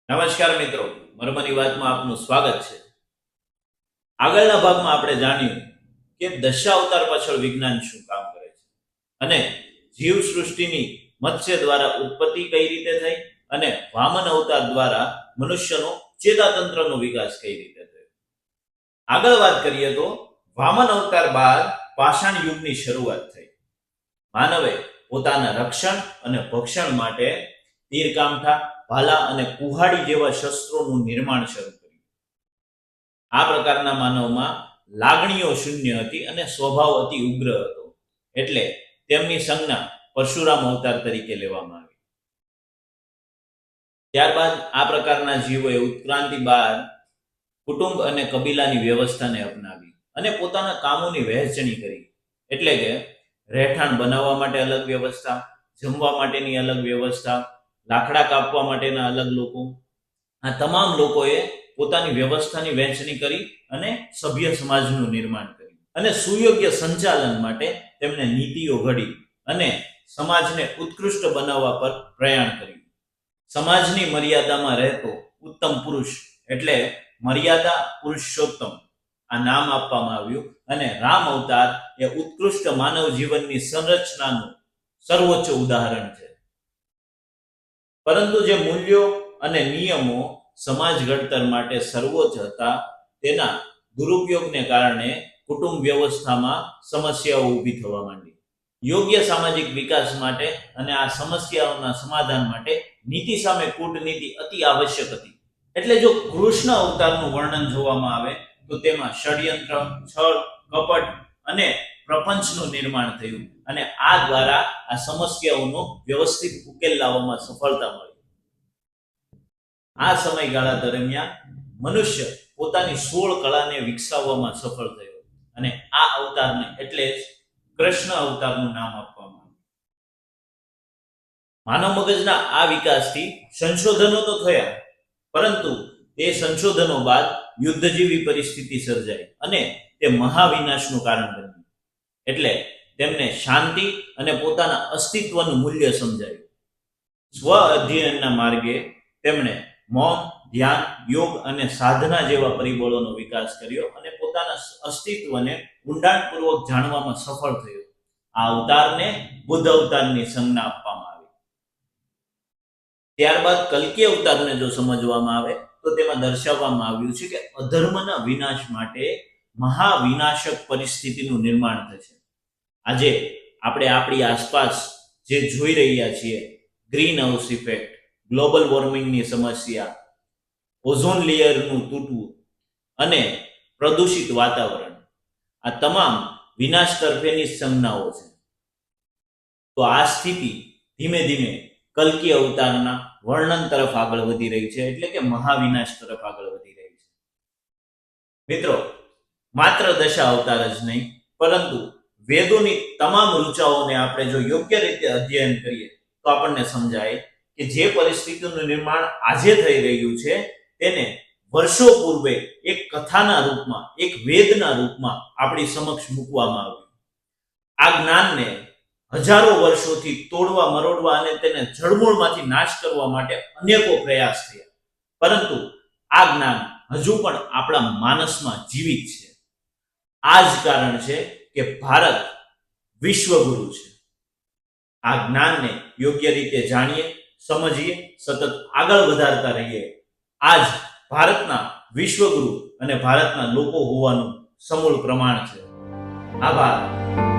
નમસ્કાર મિત્રો, મરમની વાતમાં આપનું સ્વાગત છે. આગળના ભાગમાં આપણે જાણ્યું કે દશાવતાર પાછળ વિજ્ઞાન શું કામ કરે છે અને જીવ સૃષ્ટિની મત્સ્ય દ્વારા ઉત્પત્તિ કઈ રીતે થઈ અને વામન અવતાર દ્વારા મનુષ્યનો ચેતાતંત્રનો વિકાસ કઈ રીતે થયો. આગળ વાત કરીએ તો વામન અવતાર બાદ પાષાણ યુગની શરૂઆત થઈ. માનવે પોતાના રક્ષણ અને ભક્ષણ માટે તીરકામઠા, ભાલા અને કુહાડી જેવા શસ્ત્રોનું નિર્માણ શરૂ કર્યું. આ પ્રકારના માનવમાં લાગણીઓ શૂન્ય હતી અને સ્વભાવ અતિ ઉગ્ર હતો, એટલે તેમની સંજ્ઞા પરશુરામ અવતાર તરીકે લેવામાં આવી. ત્યારબાદ આ પ્રકારના જીવોએ ઉત્ક્રાંતિ બાદ કુટુંબ અને કબીલાની વ્યવસ્થાને અપનાવી અને પોતાના કામોની વહેંચણી કરી. એટલે કે રહેઠાણ બનાવવા માટે અલગ વ્યવસ્થા, જમવા માટેની અલગ વ્યવસ્થા, લાકડા કાપવા માટેના અલગ લોકો. આ તમામ લોકોએ પોતાની વ્યવસ્થાની વહેંચણી કરી અને સભ્ય સમાજનું નિર્માણ કર્યું અને સુયોગ્ય સંચાલન માટે તેમણે નીતિઓ ઘડી અને સમાજને ઉત્કૃષ્ટ બનાવવા પર પ્રયાણ કર્યું. સમાજની મર્યાદામાં રહેતો ઉત્તમ પુરુષ એટલે મર્યાદા પુરુષોત્તમ આ નામ આપવામાં આવ્યું અને રામ અવતાર એ ઉત્કૃષ્ટ માનવ જીવનની સંરચનાનું સર્વોચ્ચ ઉદાહરણ છે. પરંતુ જે મૂલ્યો અને નિયમો સમાજ ઘડતર માટે સર્વોચ્ચ હતા, તેના દુરુપયોગને કારણે કુટુંબ વ્યવસ્થામાં સમસ્યાઓ ઊભી થવા માંડી. યોગ્ય સામાજિક વિકાસ માટે અને આ સમસ્યાઓના સમાધાન માટે નીતિ સામે કૂટનીતિ અતિ આવશ્યક હતી. એટલે જો કૃષ્ણ અવતારનું વર્ણન જોવામાં આવે તો તેમાં ષડયંત્ર, છળ, કપટ અને પ્રપંચનું નિર્માણ થયું અને આ દ્વારા આ સમસ્યાઓનો વ્યવસ્થિત ઉકેલ લાવવામાં સફળતા મળી. આ સમયગાળા દરમિયાન મનુષ્ય પોતાની 16 કળાને વિકસાવવામાં સફળ થયો અને આ અવતારને એટલે જ કૃષ્ણ અવતારનું નામ આપવામાં આવ્યું. માનવ મગજના આ વિકાસથી સંશોધનો તો થયા, પરંતુ તે સંશોધનો બાદ યુદ્ધ જેવી પરિસ્થિતિ સર્જાઈ અને તે મહાવિનાશનું કારણ બન્યું. એટલે તેમને શાંતિ અને પોતાના અસ્તિત્વનું મૂલ્ય સમજાયું. સ્વ અધ્યયનના માર્ગે તેમણે મૌન, ધ્યાન, યોગ અને સાધના જેવા પરિબળોનો વિકાસ કર્યો અને પોતાના અસ્તિત્વને ઊંડાણપૂર્વક જાણવામાં સફળ થયો. આ અવતારને બુદ્ધ અવતારની સંજ્ઞા આપવામાં આવી. ત્યારબાદ કલ્કી અવતારને જો સમજવામાં આવે તો તેમાં દર્શાવવામાં આવ્યું છે કે અધર્મના વિનાશ માટે મહાવિનાશક પરિસ્થિતિનું નિર્માણ થશે. આજે આપણે આપણી આસપાસ જે જોઈ રહ્યા છીએ, ગ્રીન હાઉસ ઇફેક્ટ, ગ્લોબલ વોર્મિંગની સમસ્યા, ઓઝોન લેયરનું તૂટવું અને પ્રદૂષિત વાતાવરણ, આ તમામ વિનાશ તરફેની સંજ્ઞાઓ છે. તો આ સ્થિતિ ધીમે ધીમે કલ્કી અવતારના વર્ણન તરફ આગળ વધી રહી છે, એટલે કે મહાવિનાશ તરફ આગળ વધી રહી છે. મિત્રો, માત્ર દશા અવતાર જ નહીં, પરંતુ વેદોની તમામ ઋચાઓને આપણે જો યોગ્ય રીતે અધ્યયન કરીએ તો આપણને સમજાય કે જે પરિસ્થિતિનું નિર્માણ આજે થઈ રહ્યું છે તેને વર્ષો પૂર્વે એક કથાના રૂપમાં, એક વેદના રૂપમાં આપણી સમક્ષ મૂકવામાં આવ્યું. આ જ્ઞાનને હજારો વર્ષોથી તોડવા મરોડવા અને તેને જડમૂળમાંથી નાશ કરવા માટે અનેકો પ્રયાસ થયા, પરંતુ આ જ્ઞાન હજુ પણ આપણા માનસમાં જીવિત છે. આ જ કારણ છે કે ભારત વિશ્વગુરુ છે. આ જ્ઞાનને યોગ્ય રીતે જાણીએ, સમજીએ, સતત આગળ વધારતા રહીએ. આ જ ભારતના વિશ્વગુરુ અને ભારતના લોકો હોવાનું સમૂળ પ્રમાણ છે. આભાર.